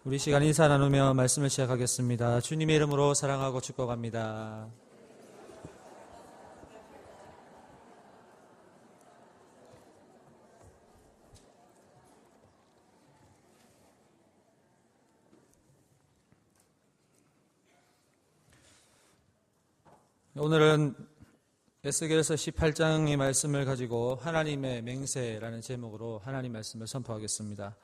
우리 시간 인사 나누며 말씀을 시작하겠습니다. 주님의 이름으로 사랑하고 축복합니다. 오늘은 에스겔서 18장의 말씀을 가지고 하나님의 맹세라는 제목으로 하나님 말씀을 선포하겠습니다.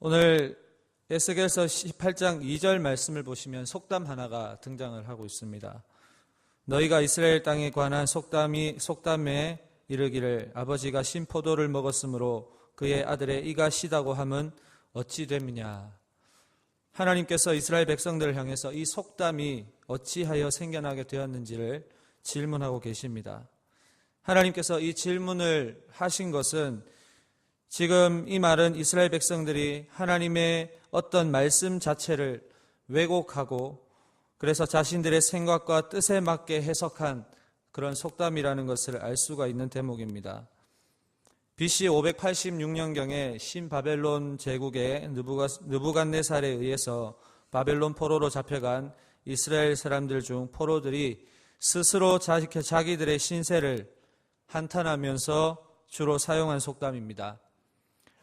오늘 에스겔서 18장 2절 말씀을 보시면 속담 하나가 등장을 하고 있습니다. 너희가 이스라엘 땅에 관한 속담에 이르기를 아버지가 신 포도를 먹었으므로 그의 아들의 이가 시다고 함은 어찌 됨이냐. 하나님께서 이스라엘 백성들을 향해서 이 속담이 어찌하여 생겨나게 되었는지를 질문하고 계십니다. 하나님께서 이 질문을 하신 것은 지금 이 말은 이스라엘 백성들이 하나님의 어떤 말씀 자체를 왜곡하고 그래서 자신들의 생각과 뜻에 맞게 해석한 그런 속담이라는 것을 알 수가 있는 대목입니다. BC 586년경에 신바벨론 제국의 느부갓네살에 의해서 바벨론 포로로 잡혀간 이스라엘 사람들 중 포로들이 스스로 자기들의 신세를 한탄하면서 주로 사용한 속담입니다.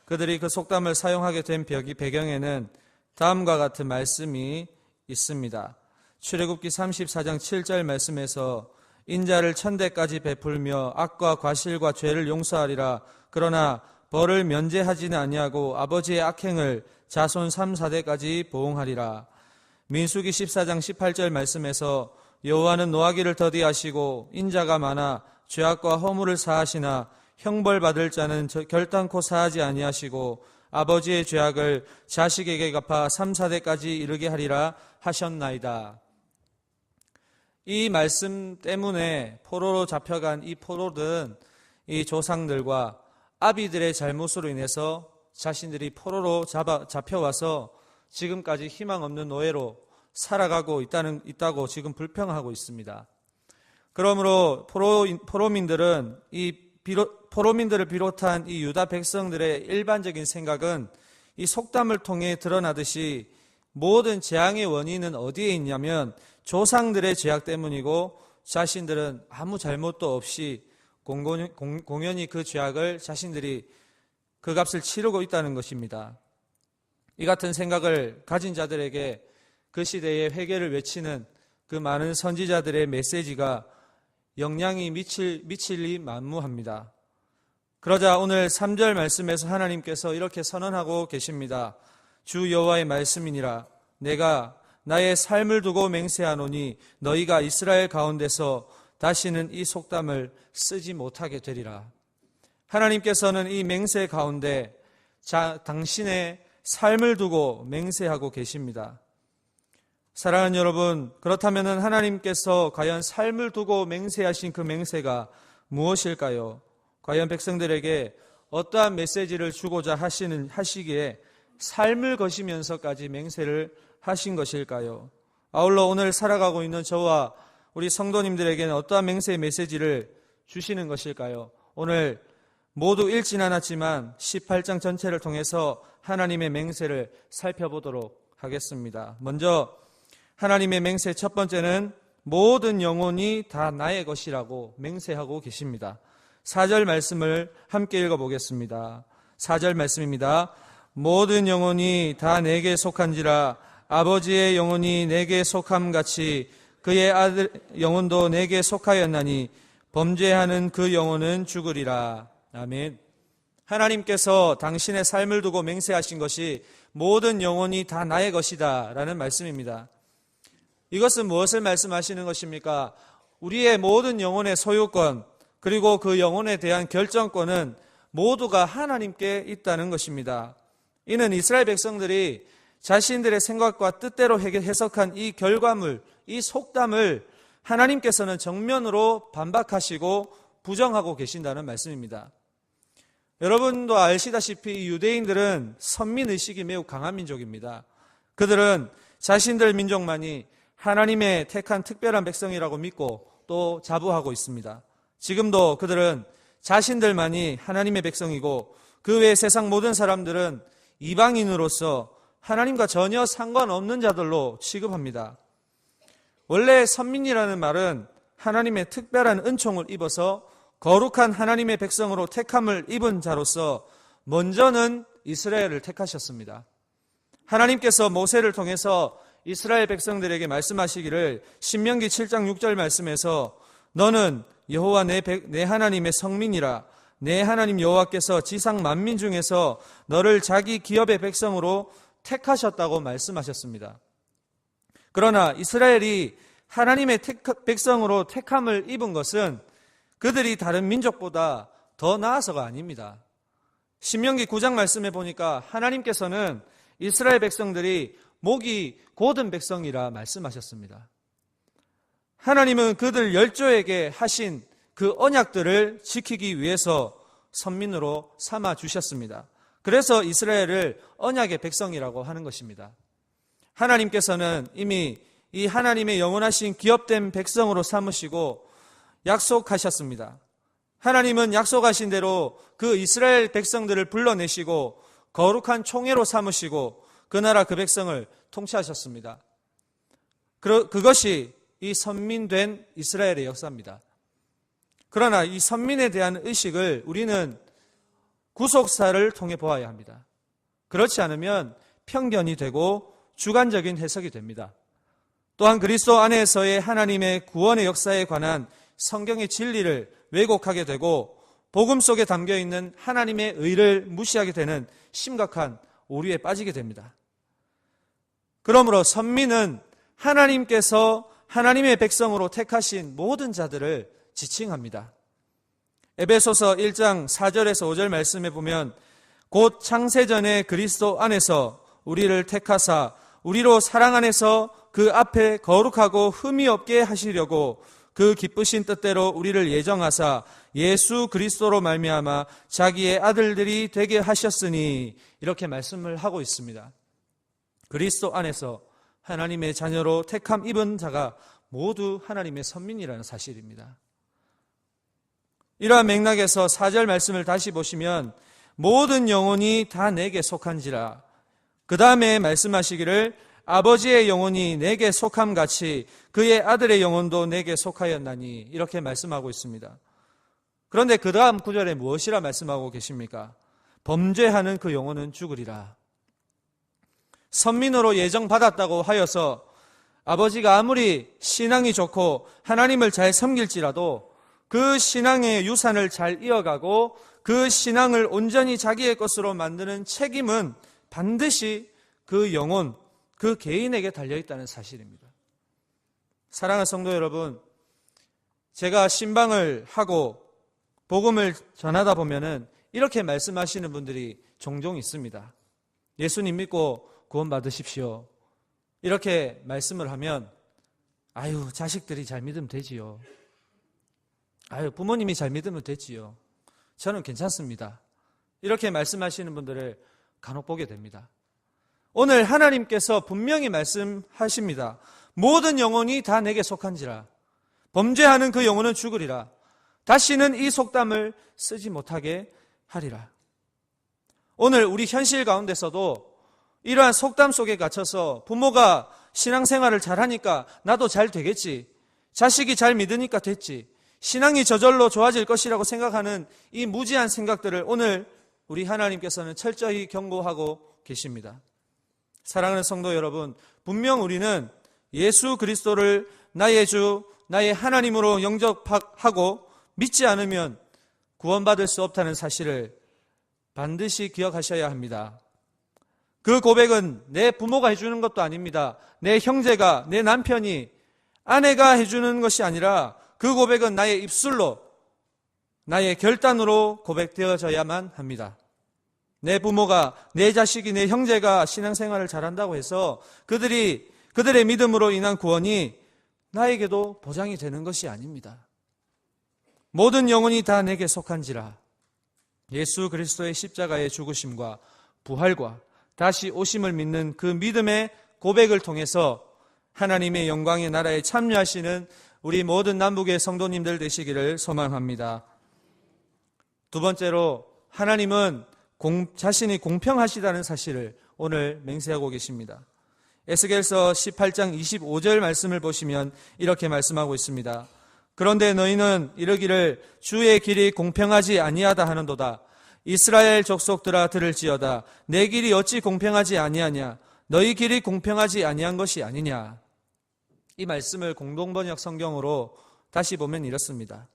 그들이 그 속담을 사용하게 된 배경에는 다음과 같은 말씀이 있습니다. 출애굽기 34장 7절 말씀에서 인자를 1000대까지 베풀며 악과 과실과 죄를 용서하리라. 그러나 벌을 면제하지는 아니하고 아버지의 악행을 자손 3, 4대까지 보응하리라. 민수기 14장 18절 말씀에서 여호와는 노하기를 더디하시고 인자가 많아 죄악과 허물을 사하시나 형벌받을 자는 결단코 사하지 아니하시고 아버지의 죄악을 자식에게 갚아 3, 4대까지 이르게 하리라 하셨나이다. 이 말씀 때문에 포로로 잡혀간 이 포로들은 이 조상들과 아비들의 잘못으로 인해서 자신들이 포로로 잡혀와서 지금까지 희망 없는 노예로 살아가고 있다고 지금 불평하고 있습니다. 그러므로 포로민들은 포로민들을 비롯한 이 유다 백성들의 일반적인 생각은 이 속담을 통해 드러나듯이 모든 재앙의 원인은 어디에 있냐면 조상들의 죄악 때문이고 자신들은 아무 잘못도 없이 공연히 그 죄악을 자신들이 그 값을 치르고 있다는 것입니다. 이 같은 생각을 가진 자들에게 그 시대에 회개를 외치는 그 많은 선지자들의 메시지가 영향이 미칠리 만무합니다. 그러자 오늘 3절 말씀에서 하나님께서 이렇게 선언하고 계십니다. 주 여호와의 말씀이니라. 내가 나의 삶을 두고 맹세하노니 너희가 이스라엘 가운데서 다시는 이 속담을 쓰지 못하게 되리라. 하나님께서는 이 맹세 가운데 당신의 삶을 두고 맹세하고 계십니다. 사랑하는 여러분, 그렇다면 하나님께서 과연 삶을 두고 맹세하신 그 맹세가 무엇일까요? 과연 백성들에게 어떠한 메시지를 주고자 하시기에 삶을 거시면서까지 맹세를 하신 것일까요? 아울러 오늘 살아가고 있는 저와 우리 성도님들에게는 어떠한 맹세의 메시지를 주시는 것일까요? 오늘 모두 읽진 않았지만 18장 전체를 통해서 하나님의 맹세를 살펴보도록 하겠습니다. 먼저 하나님의 맹세 첫 번째는 모든 영혼이 다 나의 것이라고 맹세하고 계십니다. 4절 말씀을 함께 읽어보겠습니다. 4절 말씀입니다. 모든 영혼이 다 내게 속한지라 아버지의 영혼이 내게 속함같이 그의 아들 영혼도 내게 속하였나니 범죄하는 그 영혼은 죽으리라. 아멘. 하나님께서 당신의 삶을 두고 맹세하신 것이 모든 영혼이 다 나의 것이다 라는 말씀입니다. 이것은 무엇을 말씀하시는 것입니까? 우리의 모든 영혼의 소유권 그리고 그 영혼에 대한 결정권은 모두가 하나님께 있다는 것입니다. 이는 이스라엘 백성들이 자신들의 생각과 뜻대로 해석한 이 결과물, 이 속담을 하나님께서는 정면으로 반박하시고 부정하고 계신다는 말씀입니다. 여러분도 아시다시피 유대인들은 선민의식이 매우 강한 민족입니다. 그들은 자신들 민족만이 하나님의 택한 특별한 백성이라고 믿고 또 자부하고 있습니다. 지금도 그들은 자신들만이 하나님의 백성이고 그 외 세상 모든 사람들은 이방인으로서 하나님과 전혀 상관없는 자들로 취급합니다. 원래 선민이라는 말은 하나님의 특별한 은총을 입어서 거룩한 하나님의 백성으로 택함을 입은 자로서 먼저는 이스라엘을 택하셨습니다. 하나님께서 모세를 통해서 이스라엘 백성들에게 말씀하시기를 신명기 7장 6절 말씀에서 너는 여호와 내 하나님의 성민이라 내 하나님 여호와께서 지상 만민 중에서 너를 자기 기업의 백성으로 택하셨다고 말씀하셨습니다. 그러나 이스라엘이 하나님의 백성으로 택함을 입은 것은 그들이 다른 민족보다 더 나아서가 아닙니다. 신명기 9장 말씀에 보니까 하나님께서는 이스라엘 백성들이 목이 곧은 백성이라 말씀하셨습니다. 하나님은 그들 열조에게 하신 그 언약들을 지키기 위해서 선민으로 삼아 주셨습니다. 그래서 이스라엘을 언약의 백성이라고 하는 것입니다. 하나님께서는 이미 이 하나님의 영원하신 기업된 백성으로 삼으시고 약속하셨습니다. 하나님은 약속하신 대로 그 이스라엘 백성들을 불러내시고 거룩한 총회로 삼으시고 그 나라 그 백성을 통치하셨습니다. 그것이 이 선민된 이스라엘의 역사입니다. 그러나 이 선민에 대한 의식을 우리는 구속사를 통해 보아야 합니다. 그렇지 않으면 편견이 되고 주관적인 해석이 됩니다. 또한 그리스도 안에서의 하나님의 구원의 역사에 관한 성경의 진리를 왜곡하게 되고 복음 속에 담겨있는 하나님의 의를 무시하게 되는 심각한 오류에 빠지게 됩니다. 그러므로 선민은 하나님께서 하나님의 백성으로 택하신 모든 자들을 지칭합니다. 에베소서 1장 4절에서 5절 말씀에 보면 곧 창세전에 그리스도 안에서 우리를 택하사 우리로 사랑 안에서 그 앞에 거룩하고 흠이 없게 하시려고 그 기쁘신 뜻대로 우리를 예정하사 예수 그리스도로 말미암아 자기의 아들들이 되게 하셨으니 이렇게 말씀을 하고 있습니다. 그리스도 안에서 하나님의 자녀로 택함 입은 자가 모두 하나님의 선민이라는 사실입니다. 이러한 맥락에서 4절 말씀을 다시 보시면 모든 영혼이 다 내게 속한지라 그 다음에 말씀하시기를 아버지의 영혼이 내게 속함같이 그의 아들의 영혼도 내게 속하였나니 이렇게 말씀하고 있습니다. 그런데 그 다음 구절에 무엇이라 말씀하고 계십니까? 범죄하는 그 영혼은 죽으리라. 선민으로 예정받았다고 하여서 아버지가 아무리 신앙이 좋고 하나님을 잘 섬길지라도 그 신앙의 유산을 잘 이어가고 그 신앙을 온전히 자기의 것으로 만드는 책임은 반드시 그 영혼, 그 개인에게 달려있다는 사실입니다. 사랑하는 성도 여러분, 제가 신방을 하고 복음을 전하다 보면은 이렇게 말씀하시는 분들이 종종 있습니다. 예수님 믿고 구원 받으십시오. 이렇게 말씀을 하면 아유, 자식들이 잘 믿으면 되지요. 아유, 부모님이 잘 믿으면 되지요. 저는 괜찮습니다. 이렇게 말씀하시는 분들을 간혹 보게 됩니다. 오늘 하나님께서 분명히 말씀하십니다. 모든 영혼이 다 내게 속한지라. 범죄하는 그 영혼은 죽으리라. 다시는 이 속담을 쓰지 못하게 하리라. 오늘 우리 현실 가운데서도 이러한 속담 속에 갇혀서 부모가 신앙생활을 잘하니까 나도 잘 되겠지. 자식이 잘 믿으니까 됐지. 신앙이 저절로 좋아질 것이라고 생각하는 이 무지한 생각들을 오늘 우리 하나님께서는 철저히 경고하고 계십니다. 사랑하는 성도 여러분, 분명 우리는 예수 그리스도를 나의 주, 나의 하나님으로 영접하고 믿지 않으면 구원받을 수 없다는 사실을 반드시 기억하셔야 합니다. 그 고백은 내 부모가 해주는 것도 아닙니다. 내 형제가, 내 남편이, 아내가 해주는 것이 아니라 그 고백은 나의 입술로, 나의 결단으로 고백되어져야만 합니다. 내 부모가, 내 자식이, 내 형제가 신앙생활을 잘한다고 해서 그들의 믿음으로 인한 구원이 나에게도 보장이 되는 것이 아닙니다. 모든 영혼이 다 내게 속한지라. 예수 그리스도의 십자가의 죽으심과 부활과 다시 오심을 믿는 그 믿음의 고백을 통해서 하나님의 영광의 나라에 참여하시는 우리 모든 남북의 성도님들 되시기를 소망합니다. 두 번째로 하나님은 자신이 공평하시다는 사실을 오늘 맹세하고 계십니다. 에스겔서 18장 25절 말씀을 보시면 이렇게 말씀하고 있습니다. 그런데 너희는 이르기를 주의 길이 공평하지 아니하다 하는도다. 이스라엘 족속들아 들을지어다. 내 길이 어찌 공평하지 아니하냐? 너희 길이 공평하지 아니한 것이 아니냐? 이 말씀을 공동번역 성경으로 다시 보면 이렇습니다.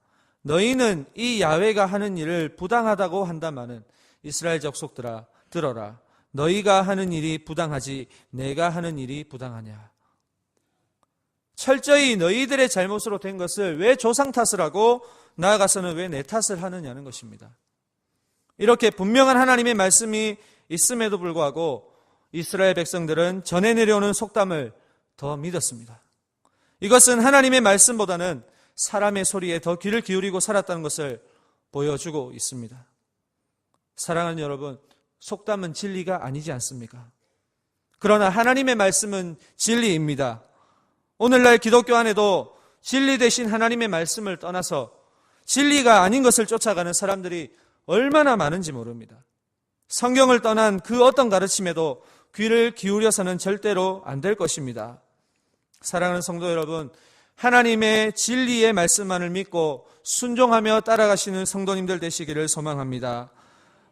너희는 이 야훼가 하는 일을 부당하다고 한다마는 이스라엘 족속들아 들어라. 너희가 하는 일이 부당하지 내가 하는 일이 부당하냐? 철저히 너희들의 잘못으로 된 것을 왜 조상 탓을 하고 나아가서는 왜 내 탓을 하느냐는 것입니다. 이렇게 분명한 하나님의 말씀이 있음에도 불구하고 이스라엘 백성들은 전해 내려오는 속담을 더 믿었습니다. 이것은 하나님의 말씀보다는 사람의 소리에 더 귀를 기울이고 살았다는 것을 보여주고 있습니다. 사랑하는 여러분, 속담은 진리가 아니지 않습니까? 그러나 하나님의 말씀은 진리입니다. 오늘날 기독교 안에도 진리 대신 하나님의 말씀을 떠나서 진리가 아닌 것을 쫓아가는 사람들이 얼마나 많은지 모릅니다. 성경을 떠난 그 어떤 가르침에도 귀를 기울여서는 절대로 안 될 것입니다. 사랑하는 성도 여러분, 하나님의 진리의 말씀만을 믿고 순종하며 따라가시는 성도님들 되시기를 소망합니다.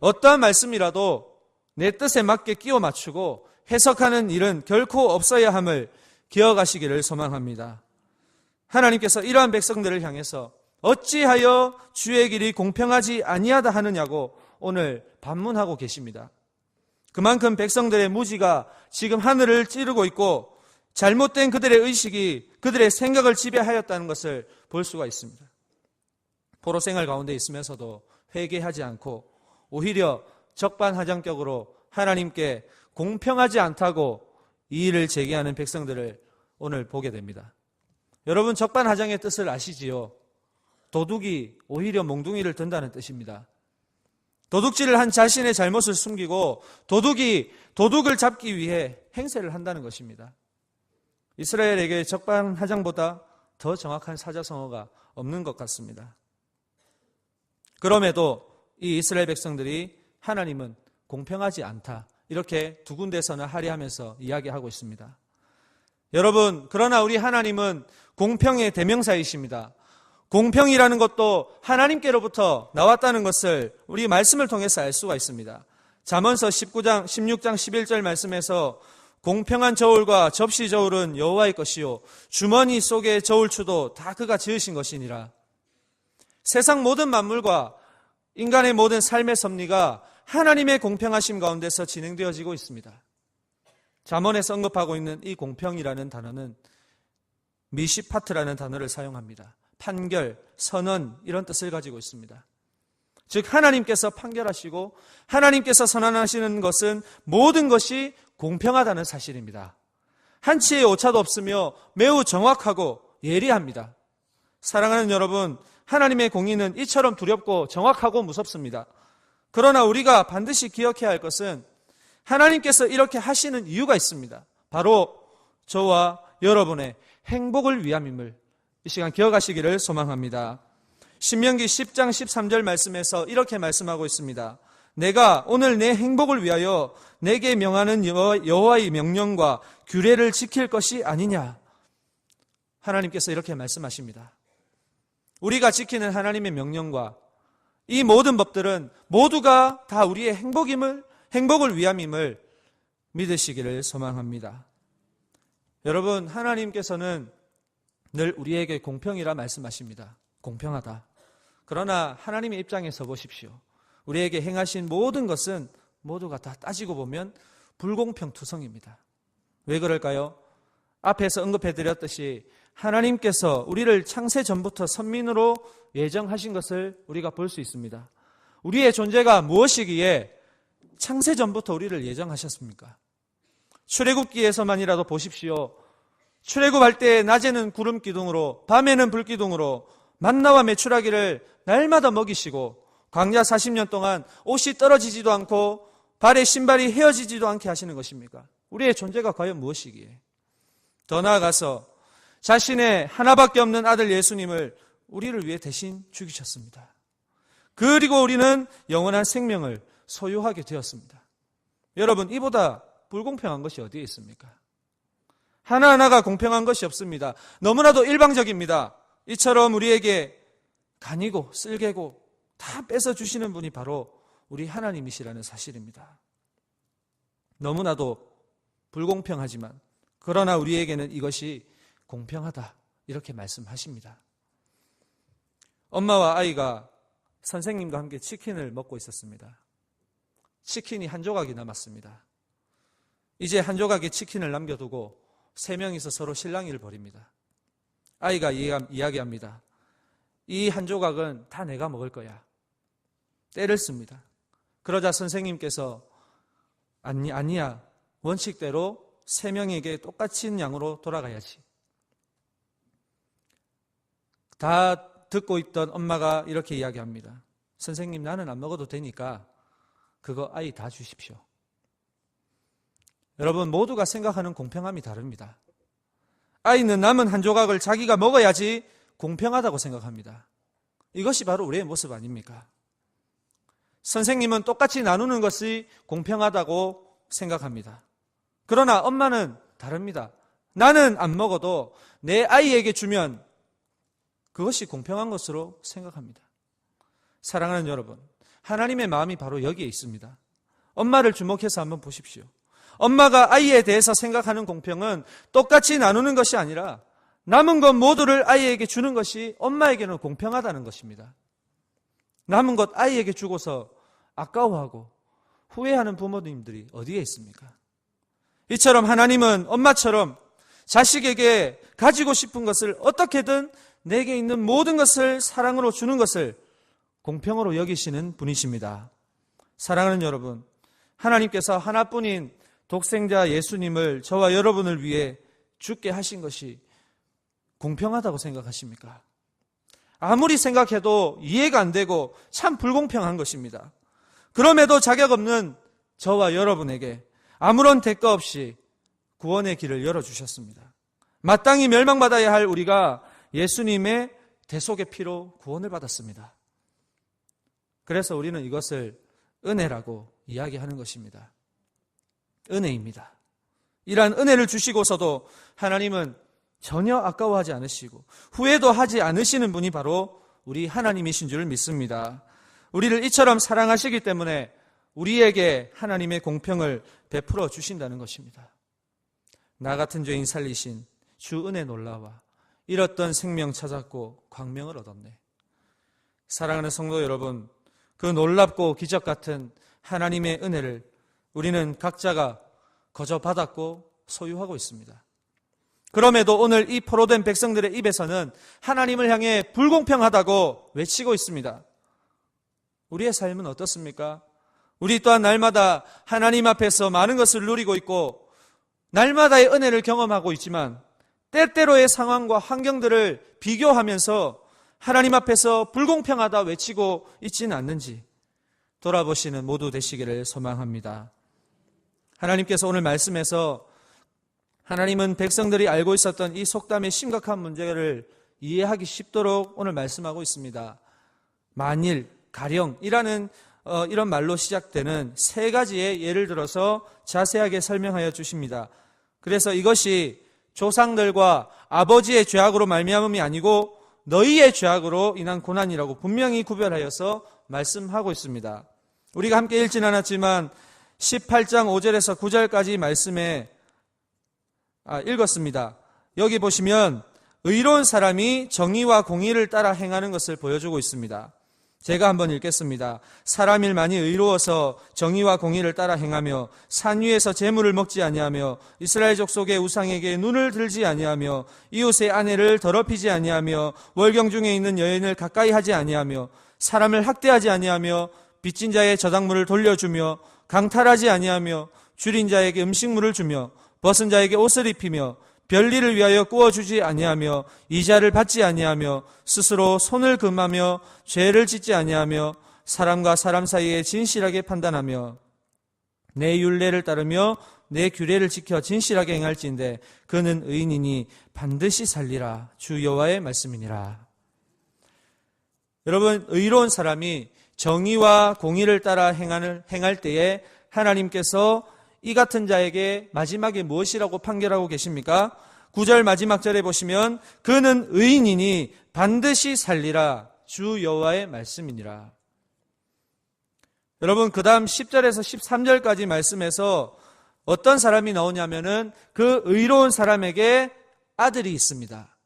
어떠한 말씀이라도 내 뜻에 맞게 끼워 맞추고 해석하는 일은 결코 없어야 함을 기억하시기를 소망합니다. 하나님께서 이러한 백성들을 향해서 어찌하여 주의 길이 공평하지 아니하다 하느냐고 오늘 반문하고 계십니다. 그만큼 백성들의 무지가 지금 하늘을 찌르고 있고 잘못된 그들의 의식이 그들의 생각을 지배하였다는 것을 볼 수가 있습니다. 포로 생활 가운데 있으면서도 회개하지 않고 오히려 적반하장격으로 하나님께 공평하지 않다고 이의를 제기하는 백성들을 오늘 보게 됩니다. 여러분, 적반하장의 뜻을 아시지요? 도둑이 오히려 몽둥이를 든다는 뜻입니다. 도둑질을 한 자신의 잘못을 숨기고 도둑이 도둑을 잡기 위해 행세를 한다는 것입니다. 이스라엘에게 적반하장보다 더 정확한 사자성어가 없는 것 같습니다. 그럼에도 이 이스라엘 백성들이 하나님은 공평하지 않다, 이렇게 두 군데서는 하리하면서 이야기하고 있습니다. 여러분, 그러나 우리 하나님은 공평의 대명사이십니다. 공평이라는 것도 하나님께로부터 나왔다는 것을 우리 말씀을 통해서 알 수가 있습니다. 잠언서 16장 11절 말씀에서 공평한 저울과 접시 저울은 여호와의 것이요 주머니 속의 저울추도 다 그가 지으신 것이니라. 세상 모든 만물과 인간의 모든 삶의 섭리가 하나님의 공평하심 가운데서 진행되어지고 있습니다. 잠언에서 언급하고 있는 이 공평이라는 단어는 미시파트라는 단어를 사용합니다. 판결, 선언, 이런 뜻을 가지고 있습니다. 즉 하나님께서 판결하시고 하나님께서 선언하시는 것은 모든 것이 공평하다는 사실입니다. 한치의 오차도 없으며 매우 정확하고 예리합니다. 사랑하는 여러분, 하나님의 공의는 이처럼 두렵고 정확하고 무섭습니다. 그러나 우리가 반드시 기억해야 할 것은 하나님께서 이렇게 하시는 이유가 있습니다. 바로 저와 여러분의 행복을 위함임을 이 시간 기억하시기를 소망합니다. 신명기 10장 13절 말씀에서 이렇게 말씀하고 있습니다. 내가 오늘 내 행복을 위하여 내게 명하는 여호와의 명령과 규례를 지킬 것이 아니냐. 하나님께서 이렇게 말씀하십니다. 우리가 지키는 하나님의 명령과 이 모든 법들은 모두가 다 우리의 행복을 위함임을 믿으시기를 소망합니다. 여러분, 하나님께서는 늘 우리에게 공평이라 말씀하십니다. 공평하다. 그러나 하나님의 입장에서 보십시오. 우리에게 행하신 모든 것은 모두가 다 따지고 보면 불공평투성입니다. 왜 그럴까요? 앞에서 언급해드렸듯이 하나님께서 우리를 창세 전부터 선민으로 예정하신 것을 우리가 볼 수 있습니다. 우리의 존재가 무엇이기에 창세 전부터 우리를 예정하셨습니까? 출애굽기에서만이라도 보십시오. 출애굽할 때 낮에는 구름 기둥으로 밤에는 불 기둥으로 만나와 메추라기를 날마다 먹이시고 광야 40년 동안 옷이 떨어지지도 않고 발에 신발이 헤어지지도 않게 하시는 것입니까? 우리의 존재가 과연 무엇이기에? 더 나아가서 자신의 하나밖에 없는 아들 예수님을 우리를 위해 대신 죽이셨습니다. 그리고 우리는 영원한 생명을 소유하게 되었습니다. 여러분, 이보다 불공평한 것이 어디에 있습니까? 하나하나가 공평한 것이 없습니다. 너무나도 일방적입니다. 이처럼 우리에게 간이고 쓸개고 다 뺏어주시는 분이 바로 우리 하나님이시라는 사실입니다. 너무나도 불공평하지만 그러나 우리에게는 이것이 공평하다 이렇게 말씀하십니다. 엄마와 아이가 선생님과 함께 치킨을 먹고 있었습니다. 치킨이 한 조각이 남았습니다. 이제 한 조각의 치킨을 남겨두고 세 명이서 서로 실랑이를 벌입니다. 아이가 이야기합니다. 이 한 조각은 다 내가 먹을 거야. 때를 씁니다. 그러자 선생님께서 아니야. 원칙대로 세 명에게 똑같은 양으로 돌아가야지. 다 듣고 있던 엄마가 이렇게 이야기합니다. 선생님, 나는 안 먹어도 되니까 그거 아이 다 주십시오. 여러분, 모두가 생각하는 공평함이 다릅니다. 아이는 남은 한 조각을 자기가 먹어야지 공평하다고 생각합니다. 이것이 바로 우리의 모습 아닙니까? 선생님은 똑같이 나누는 것이 공평하다고 생각합니다. 그러나 엄마는 다릅니다. 나는 안 먹어도 내 아이에게 주면 그것이 공평한 것으로 생각합니다. 사랑하는 여러분, 하나님의 마음이 바로 여기에 있습니다. 엄마를 주목해서 한번 보십시오. 엄마가 아이에 대해서 생각하는 공평은 똑같이 나누는 것이 아니라 남은 것 모두를 아이에게 주는 것이 엄마에게는 공평하다는 것입니다. 남은 것 아이에게 주고서 아까워하고 후회하는 부모님들이 어디에 있습니까? 이처럼 하나님은 엄마처럼 자식에게 가지고 싶은 것을 어떻게든 내게 있는 모든 것을 사랑으로 주는 것을 공평으로 여기시는 분이십니다. 사랑하는 여러분, 하나님께서 하나뿐인 독생자 예수님을 저와 여러분을 위해 죽게 하신 것이 공평하다고 생각하십니까? 아무리 생각해도 이해가 안 되고 참 불공평한 것입니다. 그럼에도 자격 없는 저와 여러분에게 아무런 대가 없이 구원의 길을 열어주셨습니다. 마땅히 멸망받아야 할 우리가 예수님의 대속의 피로 구원을 받았습니다. 그래서 우리는 이것을 은혜라고 이야기하는 것입니다. 은혜입니다. 이러한 은혜를 주시고서도 하나님은 전혀 아까워하지 않으시고 후회도 하지 않으시는 분이 바로 우리 하나님이신 줄 믿습니다. 우리를 이처럼 사랑하시기 때문에 우리에게 하나님의 공평을 베풀어 주신다는 것입니다. 나 같은 죄인 살리신 주 은혜 놀라와 잃었던 생명 찾았고 광명을 얻었네. 사랑하는 성도 여러분, 그 놀랍고 기적 같은 하나님의 은혜를 우리는 각자가 거저 받았고 소유하고 있습니다. 그럼에도 오늘 이 포로된 백성들의 입에서는 하나님을 향해 불공평하다고 외치고 있습니다. 우리의 삶은 어떻습니까? 우리 또한 날마다 하나님 앞에서 많은 것을 누리고 있고 날마다의 은혜를 경험하고 있지만 때때로의 상황과 환경들을 비교하면서 하나님 앞에서 불공평하다 외치고 있지는 않는지 돌아보시는 모두 되시기를 소망합니다. 하나님께서 오늘 말씀에서 하나님은 백성들이 알고 있었던 이 속담의 심각한 문제를 이해하기 쉽도록 오늘 말씀하고 있습니다. 만일, 가령이라는 이런 말로 시작되는 세 가지의 예를 들어서 자세하게 설명하여 주십니다. 그래서 이것이 조상들과 아버지의 죄악으로 말미암음이 아니고 너희의 죄악으로 인한 고난이라고 분명히 구별하여서 말씀하고 있습니다. 우리가 함께 읽진 않았지만 18장 5절에서 9절까지 말씀에 읽었습니다. 여기 보시면 의로운 사람이 정의와 공의를 따라 행하는 것을 보여주고 있습니다. 제가 한번 읽겠습니다. 사람일 많이 의로워서 정의와 공의를 따라 행하며 산 위에서 재물을 먹지 아니하며 이스라엘 족속의 우상에게 눈을 들지 아니하며 이웃의 아내를 더럽히지 아니하며 월경 중에 있는 여인을 가까이 하지 아니하며 사람을 학대하지 아니하며 빚진 자의 저당물을 돌려주며 강탈하지 아니하며 줄인 자에게 음식물을 주며 벗은 자에게 옷을 입히며 별일을 위하여 구워주지 아니하며 이자를 받지 아니하며 스스로 손을 금하며 죄를 짓지 아니하며 사람과 사람 사이에 진실하게 판단하며 내 율례를 따르며 내 규례를 지켜 진실하게 행할진대 그는 의인이니 반드시 살리라. 주 여호와의 말씀이니라. 여러분, 의로운 사람이 정의와 공의를 따라 행할 때에 하나님께서 이 같은 자에게 마지막에 무엇이라고 판결하고 계십니까? 9절 마지막 절에 보시면 그는 의인이니 반드시 살리라 주 여호와의 말씀이니라. 여러분, 그 다음 10절에서 13절까지 말씀에서 어떤 사람이 나오냐면은 그 의로운 사람에게 아들이 있습니다.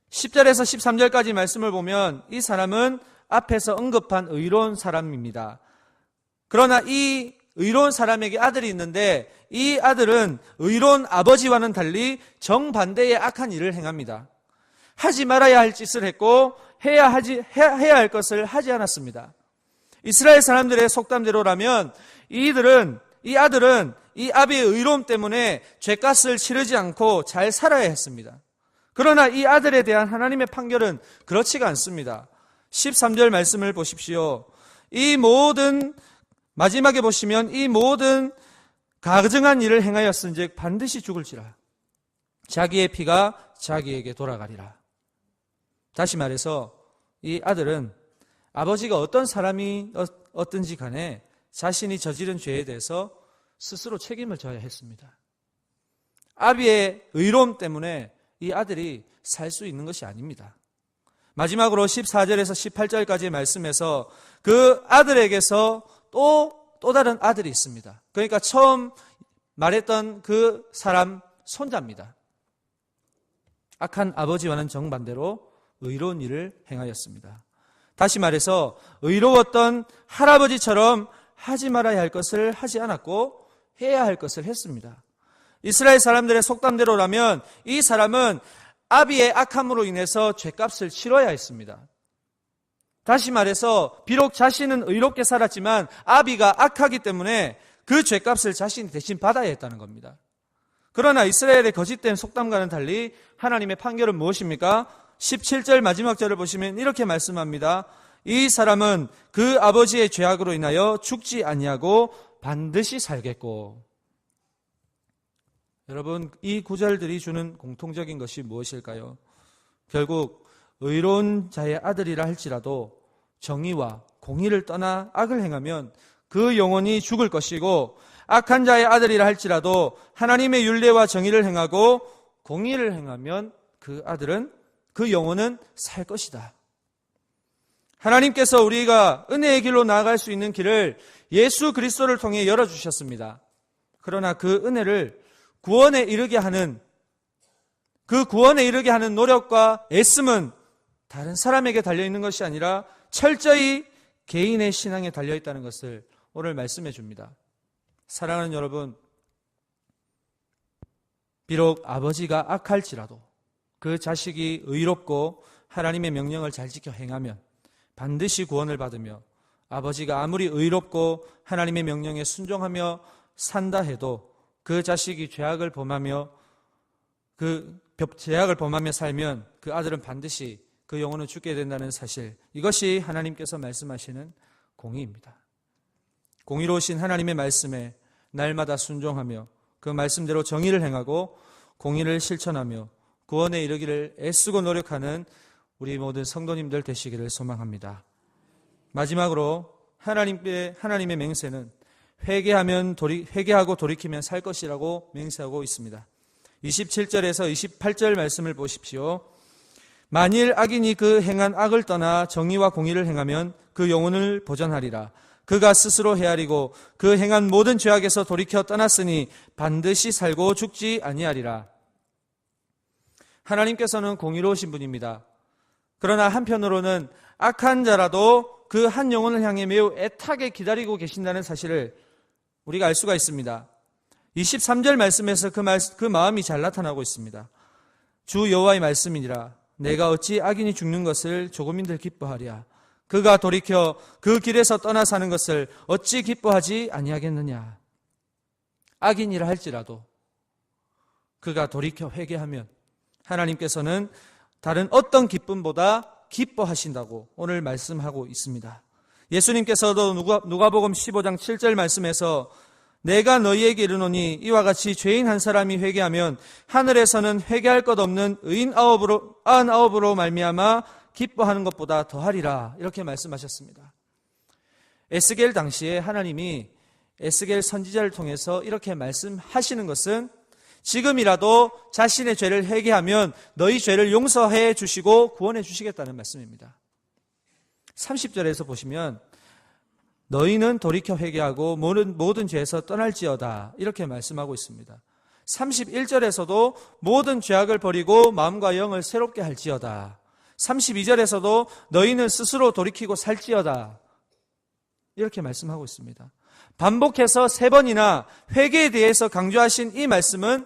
10절에서 13절까지 말씀을 보면 이 사람은 앞에서 언급한 의로운 사람입니다. 그러나 이 의로운 사람에게 아들이 있는데 이 아들은 의로운 아버지와는 달리 정반대의 악한 일을 행합니다. 하지 말아야 할 짓을 했고 해야 할 것을 하지 않았습니다. 이스라엘 사람들의 속담대로라면 이 아들은 이 아비의 의로움 때문에 죄값을 치르지 않고 잘 살아야 했습니다. 그러나 이 아들에 대한 하나님의 판결은 그렇지가 않습니다. 13절 말씀을 보십시오. 마지막에 보시면 이 모든 가증한 일을 행하였은즉 반드시 죽을지라. 자기의 피가 자기에게 돌아가리라. 다시 말해서 이 아들은 아버지가 어떤 사람이 어떤지 간에 자신이 저지른 죄에 대해서 스스로 책임을 져야 했습니다. 아비의 의로움 때문에 이 아들이 살 수 있는 것이 아닙니다. 마지막으로 14절에서 18절까지의 말씀에서 그 아들에게서 또 다른 아들이 있습니다. 그러니까 처음 말했던 그 사람 손자입니다. 악한 아버지와는 정반대로 의로운 일을 행하였습니다. 다시 말해서 의로웠던 할아버지처럼 하지 말아야 할 것을 하지 않았고 해야 할 것을 했습니다. 이스라엘 사람들의 속담대로라면 이 사람은 아비의 악함으로 인해서 죄값을 치러야 했습니다. 다시 말해서 비록 자신은 의롭게 살았지만 아비가 악하기 때문에 그 죄값을 자신이 대신 받아야 했다는 겁니다. 그러나 이스라엘의 거짓된 속담과는 달리 하나님의 판결은 무엇입니까? 17절 마지막 절을 보시면 이렇게 말씀합니다. 이 사람은 그 아버지의 죄악으로 인하여 죽지 아니하고 반드시 살겠고. 여러분, 이 구절들이 주는 공통적인 것이 무엇일까요? 결국 의로운 자의 아들이라 할지라도 정의와 공의를 떠나 악을 행하면 그 영혼이 죽을 것이고, 악한 자의 아들이라 할지라도 하나님의 율례와 정의를 행하고 공의를 행하면 그 영혼은 살 것이다. 하나님께서 우리가 은혜의 길로 나아갈 수 있는 길을 예수 그리스도를 통해 열어주셨습니다. 그러나 그 은혜를 구원에 이르게 하는 노력과 애씀은 다른 사람에게 달려있는 것이 아니라 철저히 개인의 신앙에 달려있다는 것을 오늘 말씀해 줍니다. 사랑하는 여러분, 비록 아버지가 악할지라도 그 자식이 의롭고 하나님의 명령을 잘 지켜 행하면 반드시 구원을 받으며, 아버지가 아무리 의롭고 하나님의 명령에 순종하며 산다 해도 그 자식이 죄악을 범하며 살면 그 아들은 반드시 그 영혼은 죽게 된다는 사실, 이것이 하나님께서 말씀하시는 공의입니다. 공의로우신 하나님의 말씀에 날마다 순종하며 그 말씀대로 정의를 행하고 공의를 실천하며 구원에 이르기를 애쓰고 노력하는 우리 모든 성도님들 되시기를 소망합니다. 마지막으로 하나님의 맹세는 회개하고 돌이키면 살 것이라고 맹세하고 있습니다. 27절에서 28절 말씀을 보십시오. 만일 악인이 그 행한 악을 떠나 정의와 공의를 행하면 그 영혼을 보전하리라. 그가 스스로 헤아리고 그 행한 모든 죄악에서 돌이켜 떠났으니 반드시 살고 죽지 아니하리라. 하나님께서는 공의로우신 분입니다. 그러나 한편으로는 악한 자라도 그 한 영혼을 향해 매우 애타게 기다리고 계신다는 사실을 우리가 알 수가 있습니다. 23절 말씀에서 그 마음이 잘 나타나고 있습니다. 주 여호와의 말씀이니라. 내가 어찌 악인이 죽는 것을 조금인들 기뻐하랴. 그가 돌이켜 그 길에서 떠나 사는 것을 어찌 기뻐하지 아니하겠느냐. 악인이라 할지라도 그가 돌이켜 회개하면 하나님께서는 다른 어떤 기쁨보다 기뻐하신다고 오늘 말씀하고 있습니다. 예수님께서도 누가복음 15장 7절 말씀에서 내가 너희에게 이르노니 이와 같이 죄인 한 사람이 회개하면 하늘에서는 회개할 것 없는 의인 99으로 말미암아 기뻐하는 것보다 더하리라, 이렇게 말씀하셨습니다. 에스겔 당시에 하나님이 에스겔 선지자를 통해서 이렇게 말씀하시는 것은 지금이라도 자신의 죄를 회개하면 너희 죄를 용서해 주시고 구원해 주시겠다는 말씀입니다. 30절에서 보시면 너희는 돌이켜 회개하고 모든 죄에서 떠날지어다 이렇게 말씀하고 있습니다. 31절에서도 모든 죄악을 버리고 마음과 영을 새롭게 할지어다. 32절에서도 너희는 스스로 돌이키고 살지어다 이렇게 말씀하고 있습니다. 반복해서 3번이나 회개에 대해서 강조하신 이 말씀은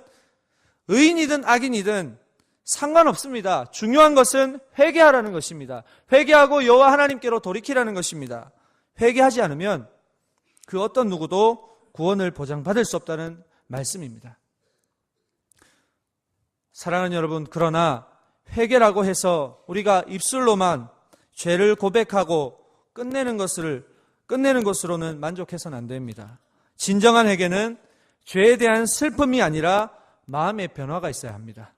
의인이든 악인이든 상관없습니다. 중요한 것은 회개하라는 것입니다. 회개하고 여호와 하나님께로 돌이키라는 것입니다. 회개하지 않으면 그 어떤 누구도 구원을 보장받을 수 없다는 말씀입니다. 사랑하는 여러분, 그러나 회개라고 해서 우리가 입술로만 죄를 고백하고 끝내는 것으로는 만족해서는 안 됩니다. 진정한 회개는 죄에 대한 슬픔이 아니라 마음의 변화가 있어야 합니다.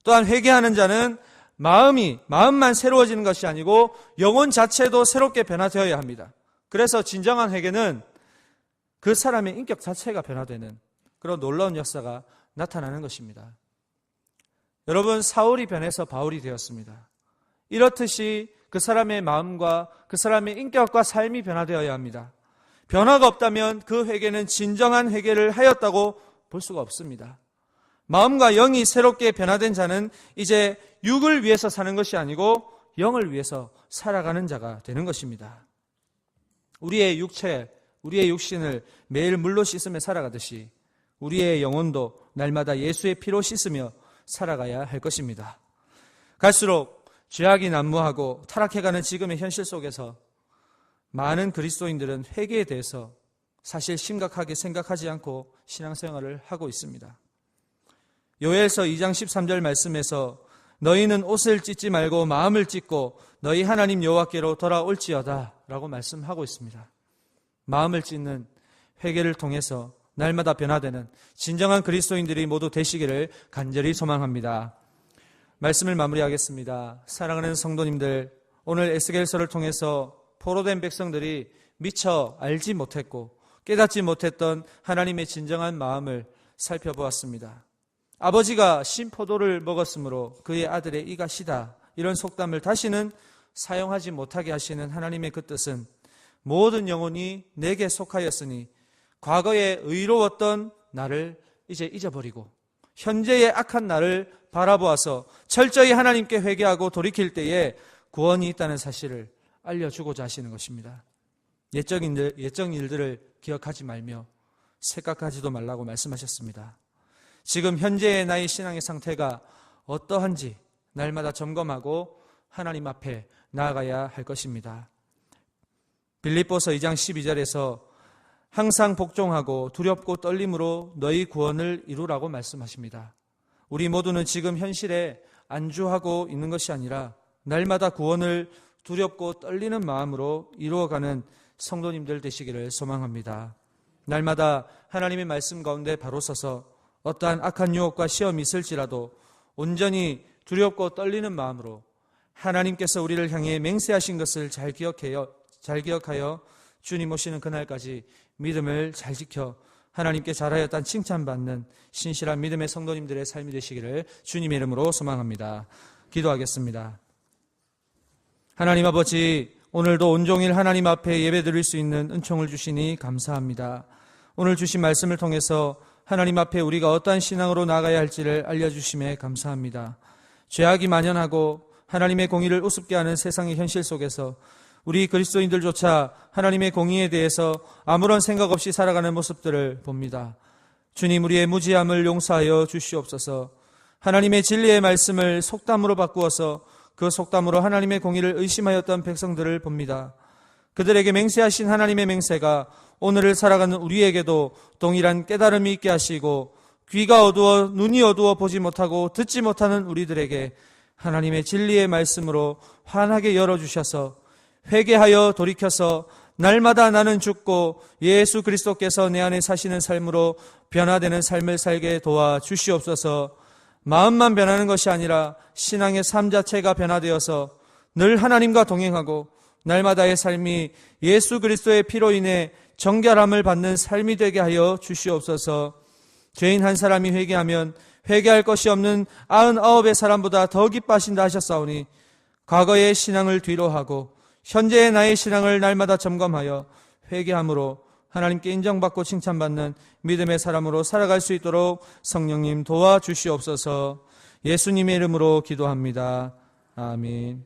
또한 회개하는 자는 마음만 새로워지는 것이 아니고 영혼 자체도 새롭게 변화되어야 합니다. 그래서 진정한 회개는 그 사람의 인격 자체가 변화되는 그런 놀라운 역사가 나타나는 것입니다. 여러분, 사울이 변해서 바울이 되었습니다. 이렇듯이 그 사람의 마음과 그 사람의 인격과 삶이 변화되어야 합니다. 변화가 없다면 그 회개는 진정한 회개를 하였다고 볼 수가 없습니다. 마음과 영이 새롭게 변화된 자는 이제 육을 위해서 사는 것이 아니고 영을 위해서 살아가는 자가 되는 것입니다. 우리의 육체, 우리의 육신을 매일 물로 씻으며 살아가듯이 우리의 영혼도 날마다 예수의 피로 씻으며 살아가야 할 것입니다. 갈수록 죄악이 난무하고 타락해가는 지금의 현실 속에서 많은 그리스도인들은 회개에 대해서 사실 심각하게 생각하지 않고 신앙생활을 하고 있습니다. 요엘서 2장 13절 말씀에서 너희는 옷을 찢지 말고 마음을 찢고 너희 하나님 여호와께로 돌아올지어다 라고 말씀하고 있습니다. 마음을 찢는 회개를 통해서 날마다 변화되는 진정한 그리스도인들이 모두 되시기를 간절히 소망합니다. 말씀을 마무리하겠습니다. 사랑하는 성도님들, 오늘 에스겔서를 통해서 포로된 백성들이 미처 알지 못했고 깨닫지 못했던 하나님의 진정한 마음을 살펴보았습니다. 아버지가 신포도를 먹었으므로 그의 아들의 이가 시다, 이런 속담을 다시는 사용하지 못하게 하시는 하나님의 그 뜻은 모든 영혼이 내게 속하였으니 과거에 의로웠던 나를 이제 잊어버리고 현재의 악한 나를 바라보아서 철저히 하나님께 회개하고 돌이킬 때에 구원이 있다는 사실을 알려주고자 하시는 것입니다. 옛적 일들을 기억하지 말며 생각하지도 말라고 말씀하셨습니다. 지금 현재의 나의 신앙의 상태가 어떠한지 날마다 점검하고 하나님 앞에 나아가야 할 것입니다. 빌립보서 2장 12절에서 항상 복종하고 두렵고 떨림으로 너희 구원을 이루라고 말씀하십니다. 우리 모두는 지금 현실에 안주하고 있는 것이 아니라 날마다 구원을 두렵고 떨리는 마음으로 이루어가는 성도님들 되시기를 소망합니다. 날마다 하나님의 말씀 가운데 바로 서서 어떠한 악한 유혹과 시험이 있을지라도 온전히 두렵고 떨리는 마음으로 하나님께서 우리를 향해 맹세하신 것을 잘 기억하여 주님 오시는 그날까지 믿음을 잘 지켜 하나님께 잘하였다는 칭찬받는 신실한 믿음의 성도님들의 삶이 되시기를 주님의 이름으로 소망합니다. 기도하겠습니다. 하나님 아버지, 오늘도 온종일 하나님 앞에 예배드릴 수 있는 은총을 주시니 감사합니다. 오늘 주신 말씀을 통해서 하나님 앞에 우리가 어떠한 신앙으로 나아가야 할지를 알려주심에 감사합니다. 죄악이 만연하고 하나님의 공의를 우습게 하는 세상의 현실 속에서 우리 그리스도인들조차 하나님의 공의에 대해서 아무런 생각 없이 살아가는 모습들을 봅니다. 주님, 우리의 무지함을 용서하여 주시옵소서. 하나님의 진리의 말씀을 속담으로 바꾸어서 그 속담으로 하나님의 공의를 의심하였던 백성들을 봅니다. 그들에게 맹세하신 하나님의 맹세가 오늘을 살아가는 우리에게도 동일한 깨달음이 있게 하시고 귀가 어두워 눈이 어두워 보지 못하고 듣지 못하는 우리들에게 하나님의 진리의 말씀으로 환하게 열어주셔서 회개하여 돌이켜서 날마다 나는 죽고 예수 그리스도께서 내 안에 사시는 삶으로 변화되는 삶을 살게 도와주시옵소서. 마음만 변하는 것이 아니라 신앙의 삶 자체가 변화되어서 늘 하나님과 동행하고 날마다의 삶이 예수 그리스도의 피로 인해 정결함을 받는 삶이 되게 하여 주시옵소서. 죄인 한 사람이 회개하면 회개할 것이 없는 99의 사람보다 더 기뻐하신다 하셨사오니 과거의 신앙을 뒤로 하고 현재의 나의 신앙을 날마다 점검하여 회개함으로 하나님께 인정받고 칭찬받는 믿음의 사람으로 살아갈 수 있도록 성령님 도와주시옵소서. 예수님의 이름으로 기도합니다. 아멘.